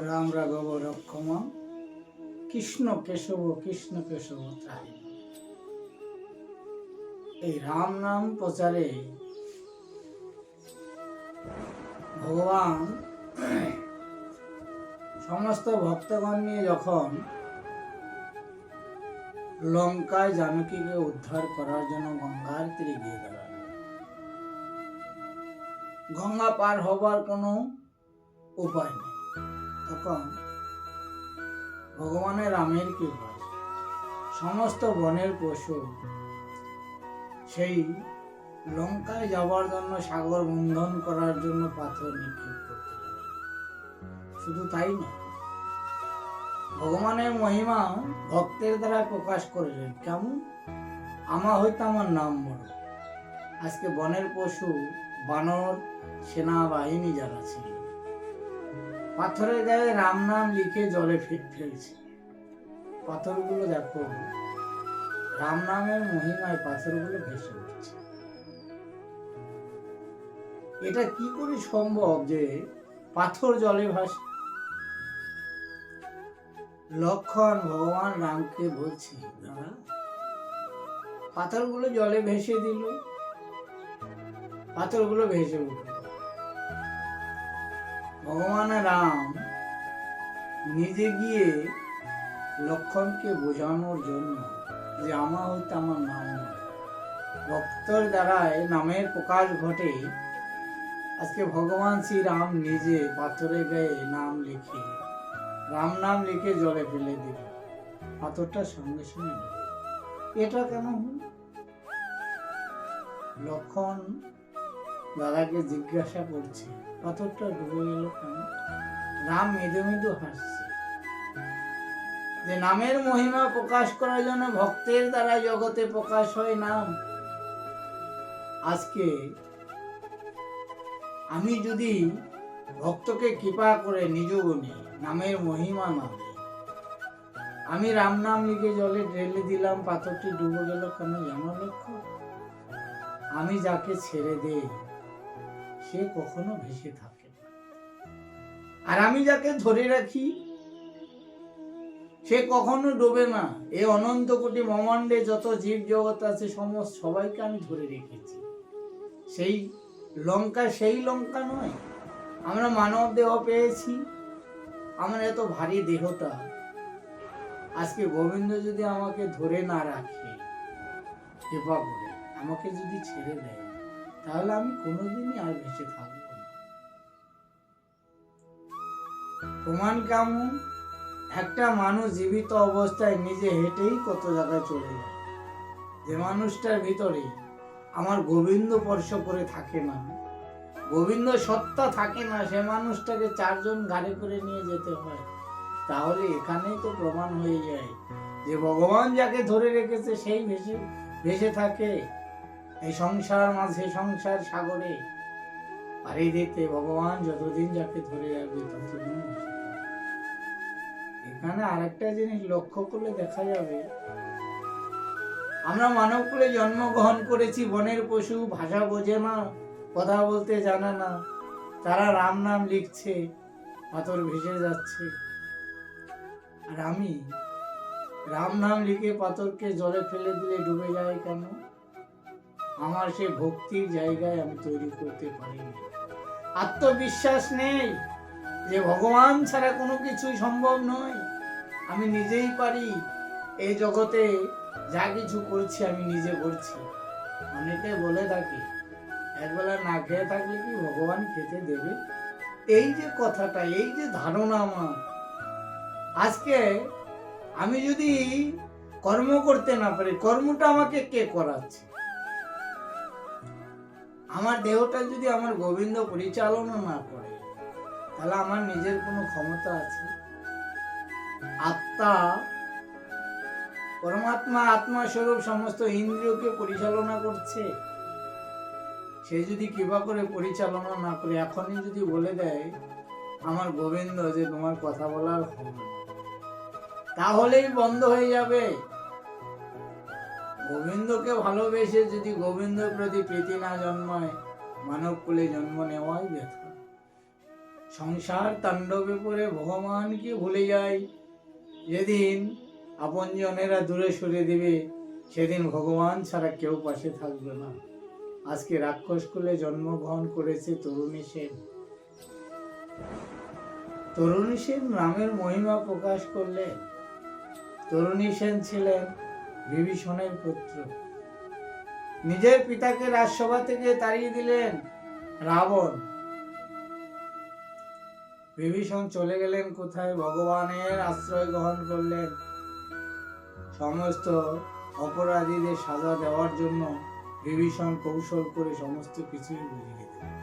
রাম রাঘব রক্ষম কৃষ্ণ কেশব ত্রাহি। এই রাম নাম প্রচারে ভগবান সমস্ত ভক্তগণ নিয়ে যখন লঙ্কায় জানকীকে উদ্ধার করার জন্য গঙ্গার তীরে গিয়ে দাঁড়ান, গঙ্গা পার হবার কোনো উপায় নেই। তখন ভগবানের রামের কৃপায় সমস্ত বনের পশু সেই লঙ্কায় যাবার জন্য সাগর বন্ধন করার জন্য পাথর নিক্ষেপ করতে লাগে। শুধু তাই না, ভগবানের মহিমা ভক্তের দ্বারা প্রকাশ করলেন। কেমন? আমা হইতে আমার নাম বড়। আজকে বনের পশু, বানর সেনাবাহিনী যারা ছিল, পাথরের গায়ে রাম নাম লিখে জলে ফেলছে। পাথরগুলো দেখো, রাম নামের মহিমায় পাথরগুলো ভেসে উঠছে। এটা কি করে সম্ভব যে পাথর জলে ভাসে? লক্ষণ ভগবান রামকে বলছে, দাদা পাথরগুলো জলে ভেসে দিল, পাথরগুলো ভেসে উঠল। ভগবান রাম নিজে গিয়ে লক্ষণকে বোঝানোর জন্য যে আমা হইতে আমার নাম নয়, ভক্তর দ্বারাই নামের প্রকাশ ঘটে। আজকে ভগবান শ্রী রাম নিজে পাথরের গায়ে নাম লিখে, রাম নাম লিখে জলে ফেলে দিল, পাথরটা সঙ্গে সঙ্গে ডুবে। এটা কেন হল? লক্ষণ দাদাকে জিজ্ঞাসা করছে, পাথরটা ডুবে গেল কেন? রাম মৃদু মৃদু হাসছে, যে নামের মহিমা প্রকাশ করার জন্য ভক্তের দ্বারা জগতে প্রকাশ হয় নাম। আজকে আমি যদি ভক্তকে কৃপা করে নিজ গুণে নামের মহিমা না দেই, আমি রাম নাম লিখে জলে ঢেলে দিলাম, পাথরটি ডুবে গেল কেন জানো লক্ষ্য? আমি যাকে ছেড়ে দেই সে কখনো ভেসে থাকে না, আর আমি যাকে ধরে রাখি সে কখনো ডোবে না। এই অনন্ত কোটি ব্রহ্মাণ্ডে যত জীব জগৎ আছে সমস্ত সবাইকে আমি ধরে রেখেছি। সেই লঙ্কা সেই লঙ্কা নয়। আমরা মানব দেহ পেয়েছি, আমার এত ভারী দেহটা, আজকে গোবিন্দ যদি আমাকে ধরে না রাখে, কৃপা করে আমাকে যদি ছেড়ে দেয়, তাহলে আমি কোনোদিনই আর বেঁচে থাকবো না। প্রমাণ কেমন? একটা মানুষ জীবিত অবস্থায় নিজে হেঁটেই কত জায়গায় চলে যায়। যে মানুষটার ভিতরে আমার গোবিন্দ স্পর্শ করে থাকে না, গোবিন্দ সত্তা থাকে না, সে মানুষটাকে চারজন গাড়ি করে নিয়ে যেতে হয়। তাহলে এখানেই তো প্রমাণ হয়ে যায় যে ভগবান যাকে ধরে রেখেছে সেই ভেসে থাকে। এই সংসার মাঝে, সংসার সাগরে পাড়ি দিতে ভগবান যতদিন যাকে ধরে রাখবে ততদিন। এখানে আরেকটা জিনিস লক্ষ্য করলে দেখা যাবে, আমরা মানব কুলে জন্মগ্রহণ করেছি, বনের পশু ভাষা বোঝে না, কথা বলতে জানে না, তারা রাম নাম লিখছে, পাথর ভেসে যাচ্ছে। আর আমি রাম নাম লিখে পাথরকে জলে ফেলে দিলে ডুবে যায় কেন? আমার সে ভক্তির জায়গায় আমি তৈরি করতে পারিনি। আত্মবিশ্বাস নেই যে ভগবান ছাড়া কোনো কিছুই সম্ভব নয়, আমি নিজেই পারি, এই জগতে যা কিছু করছি আমি নিজে করছি। অনেকে বলে থাকে, একবেলা না খেয়ে থাকলে কি ভগবান খেতে দেবে? এই যে কথাটা, এই যে ধারণা আমার, আজকে আমি যদি কর্ম করতে না পারি, কর্মটা আমাকে কে করাচ্ছে? আমার দেহটা যদি আমার গোবিন্দ পরিচালনা না করে, তাহলে আমার নিজের কোনো ক্ষমতা আছে? আত্মা পরমাত্মা আত্মা স্বরূপ সমস্ত ইন্দ্রিয়কে পরিচালনা করছে। সে যদি কৃপা করে পরিচালনা না করে এখনই যদি বলে দেয় আমার গোবিন্দ যে তোমার কথা বলার হবে না, তাহলেই বন্ধ হয়ে যাবে। গোবিন্দকে ভালোবেসে যদি গোবিন্দের প্রতি প্রীতি না জন্মায়, মানব কুলে জন্ম নেওয়াই ব্যথা। সংসার তাণ্ডবে পড়ে ভগবানকে ভুলে যায়। যেদিন আপনজনেরা দূরে সরে দিবে, সেদিন ভগবান ছাড়া কেউ পাশে থাকবে না। আজকে রাক্ষস কুলে জন্মগ্রহণ করেছে তরুণী সেন। তরুণী সেন রামের মহিমা প্রকাশ করলেন। তরুণী সেন ছিলেন বিভীষণের পুত্র। নিজের পিতাকে রাজসভা থেকে তাড়িয়ে দিলেন রাবণ। বিভীষণ চলে গেলেন কোথায়? ভগবানের আশ্রয় গ্রহণ করলেন। সমস্ত অপরাধীদের সাজা দেওয়ার জন্য বিভীষণ কৌশল করে সমস্ত কিছুই বুঝিয়ে দিলেন।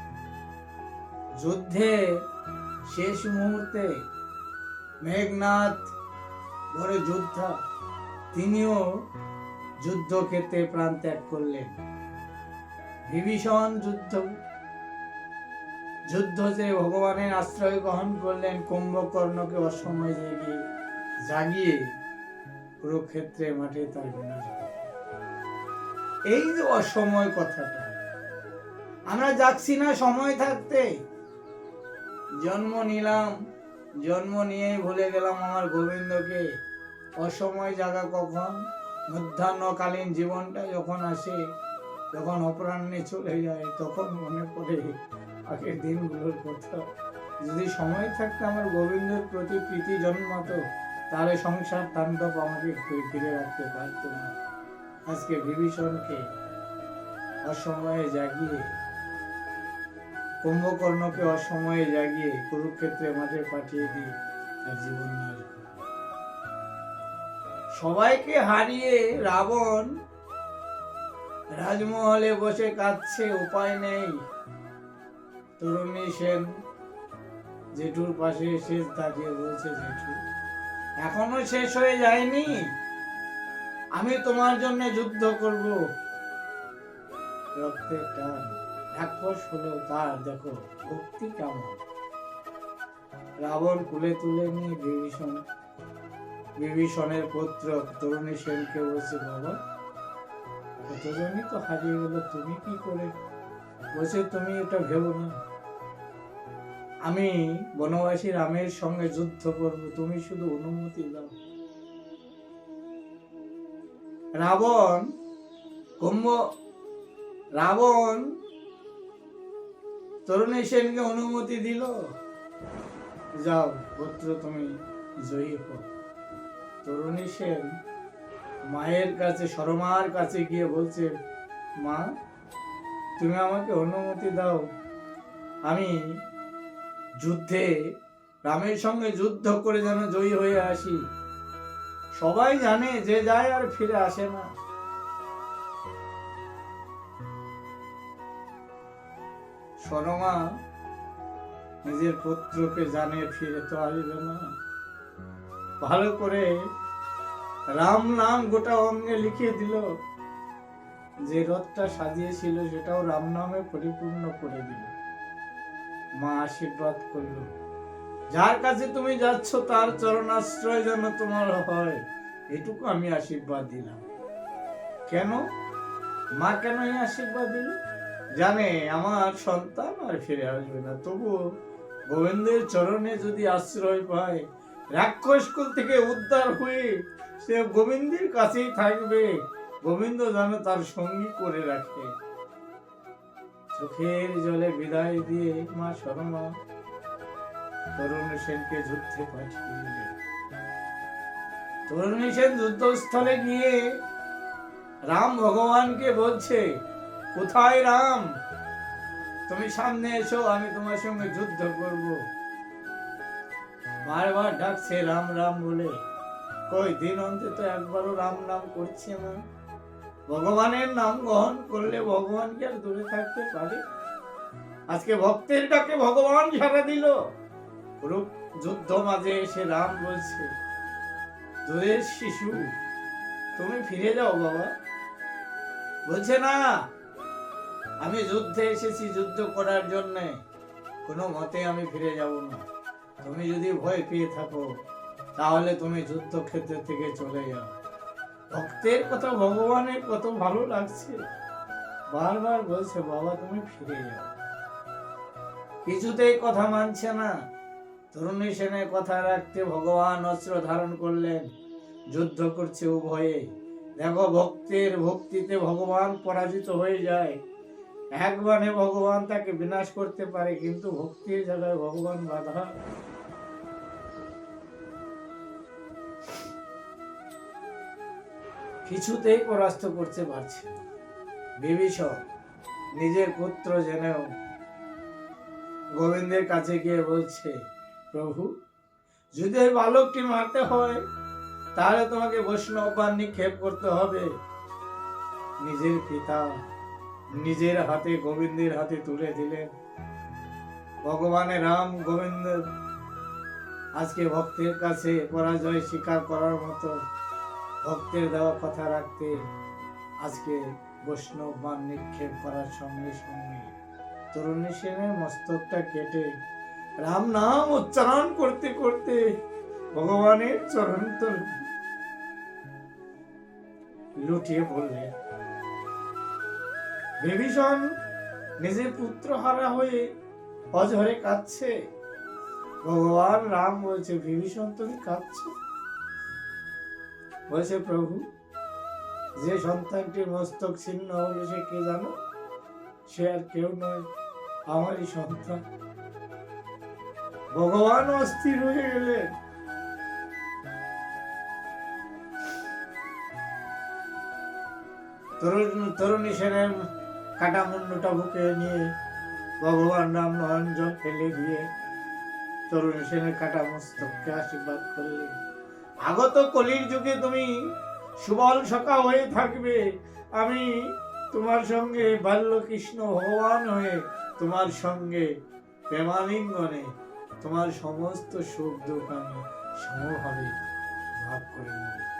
যুদ্ধে শেষ মুহূর্তে মেঘনাদ বড় যোদ্ধা, তিনিও যুদ্ধক্ষেত্রে প্রাণ ত্যাগ করলেন। বিভীষণ যুদ্ধে ভগবানের আশ্রয় গ্রহণ করলেন। কুম্ভকর্ণকে অসময় জাগিয়ে কুরুক্ষেত্রে মাঠে তার বিনাশ ঘটালেন। এই যে অসময় কথাটা, আমরা যাচ্ছি না সময় থাকতে। জন্ম নিলাম, জন্ম নিয়েই ভুলে গেলাম আমার গোবিন্দকে। অসময় জাগা কখন? মধ্যাহ্নকালীন জীবনটা যখন আসে, যখন অপরাহ্নে চলে যায়, তখন মনে পড়ে আগের দিনগুলোর কথা। যদি সময় থাকতে আমার গোবিন্দের প্রতি প্রীতি জন্মাতো, তাহলে সংসার তাণ্ডব আমাকে ফিরে রাখতে পারতো না। আজকে বিভীষণকে অসময়ে জাগিয়ে, কুম্ভকর্ণকে অসময়ে জাগিয়ে কুরুক্ষেত্রে মাঠে পাঠিয়ে দিয়ে তার জীবন নাশ করল। সবাইকে হারিয়ে রাবণ রাজমহলে বসে কাঁদছে, উপায় নেই। তরুণী সেন জেঠুর পাশে এসে তাকিয়ে বলছে, জেঠু এখনো শেষ হয়ে যায়নি, আমি তোমার জন্য যুদ্ধ করব। রক্তের টান, রাক্ষস হলেও তার দেখো ভক্তি কেমন। রাবণ কুলে তুলে নিয়ে বিভীষণের পুত্র তরুণী সেনকে বলছে, বাবা কতজনই তো হারিয়ে গেল, তুমি কি করে? বলছে, তুমি এটা ভেবো না, আমি বনবাসী রামের সঙ্গে যুদ্ধ করব, তুমি শুধু অনুমতি দাও। রাবণ তরুণী সেনকে অনুমতি দিল, যাও পুত্র তুমি জয়ী হও। তরুণী সেন মায়ের কাছে, সরমার কাছে গিয়ে বলছে, মা তুমি আমাকে অনুমতি দাও, আমি যুদ্ধে রামের সঙ্গে যুদ্ধ করে যেন জয়ী হয়ে আসি। সবাই জানে যে যায় আর ফিরে আসে না। সরমা নিজের পুত্রকে জানে ফিরে তো আসবে না, ভালো করে রাম নাম গোটা অঙ্গে লিখে দিল। যে রথটা সাজিয়েছিল সেটাও রাম নামে পরিপূর্ণ করে দিল। মা আশীর্বাদ করল, যার কাছে তুমি যাচ্ছ তার চরণাশ্রয় যেন তোমার হয়, এটুকু আমি আশীর্বাদ দিলাম। কেন মা কেন এই আশীর্বাদ দিল? জানে আমার সন্তান আর ফিরে আসবে না, তবু গোবিন্দের চরণে যদি আশ্রয় পায়, রাক্ষস কুল থেকে উদ্ধার হয়ে সে গোবিন্দের কাছেই থাকবে। গোবিন্দ যেন তার সঙ্গী করে রাখে। চোখের জলে বিদায় দিয়ে মা সরমা তরুণী সেনকে যুদ্ধে পাঠিয়ে দিলেন। তরুণী সেন যুদ্ধস্থলে গিয়ে রাম ভগবানকে বলছে, কোথায় রাম? তুমি সামনে এসো, আমি তোমার সঙ্গে যুদ্ধ করব। বারবার ডাকছে রাম রাম বলে, কই দিন অন্তত একবারও রাম নাম করছে না। ভগবানের নাম গ্রহণ করলে ভগবান কি আর দূরে থাকতে পারে? আজকে ভক্তের ডাকে ভগবান সাড়া দিল। যুদ্ধ মাঝে এসে রাম বলছে, দূরের শিশু তুমি ফিরে যাও বাবা। বলছে না, আমি যুদ্ধে এসেছি যুদ্ধ করার জন্য, কোনো মতে আমি ফিরে যাব না। তুমি যদি ভয় পেয়ে থাকো তাহলে তুমি যুদ্ধক্ষেত্র থেকে চলে যাও। ভক্তের কথা ভগবানের কত ভালো লাগছে, বারবার বলছে বাবা তুমি ফিরে যাও। কিছুতেই কথা মানছে না। তরুণী সেনের কথা রাখতে ভগবান অস্ত্র ধারণ করলেন, যুদ্ধ করছে উভয়ে। দেখো, ভক্তিতে ভগবান পরাজিত হয়ে যায়। এক বাণে ভগবান তাকে বিনাশ করতে পারে, কিন্তু ভক্তির জায়গায় ভগবান বাধা। কিছুতেই পরাস্ত করতে পারছে না। বিভীষণ নিজের পুত্র জেনেও গোবিন্দের কাছে গিয়ে বলছে, প্রভু, যদি ওই বালকটি মারতে হয় তাহলে তোমাকে বৈষ্ণব বাণ নিক্ষেপ করতে হবে। নিজের পিতা নিজের হাতে গোবিন্দের হাতে তুলে দিলেন। ভগবানের রাম গোবিন্দ আজকে ভক্তের কাছে পরাজয় স্বীকার করার মতো, ভক্তের দেওয়া কথা রাখতে আজকে বৈষ্ণব বাণ নিক্ষেপ করার সঙ্গে সঙ্গে তরুণী সেনের মস্তকটা কেটে রাম নাম উচ্চারণ করতে করতে ভগবানের চরণ তলে লুটিয়ে পড়লেন। বিভীষণ নিজের পুত্র হারা হয়ে অঝরে কাঁদছে। ভগবান রাম বলছে, বিভীষণ তুমি কাঁদছো? বলছে, প্রভু, যে সন্তানটির মস্তক ছিন্ন হলো সে কে জানো? সে আর কেউ নয়, আমারই সন্তান। ভগবান অস্থির হয়ে গেলেন। তরুণী সেনের কাটা মুন্ডটা বুকে নিয়ে ভগবান রাম নয়ন জল ফেলে দিয়ে তরুণী সেনের কাটা মস্তককে আশীর্বাদ করলেন। আগত কলির যুগে তুমি সুবল সখা হয়ে থাকবে। আমি তোমার সঙ্গে বাল্য কৃষ্ণ ভগবান হয়ে তোমার সঙ্গে প্রেমালিঙ্গনে তোমার সমস্ত সুখ দুঃখ আমি সমভাবে ভাগ করে নেব।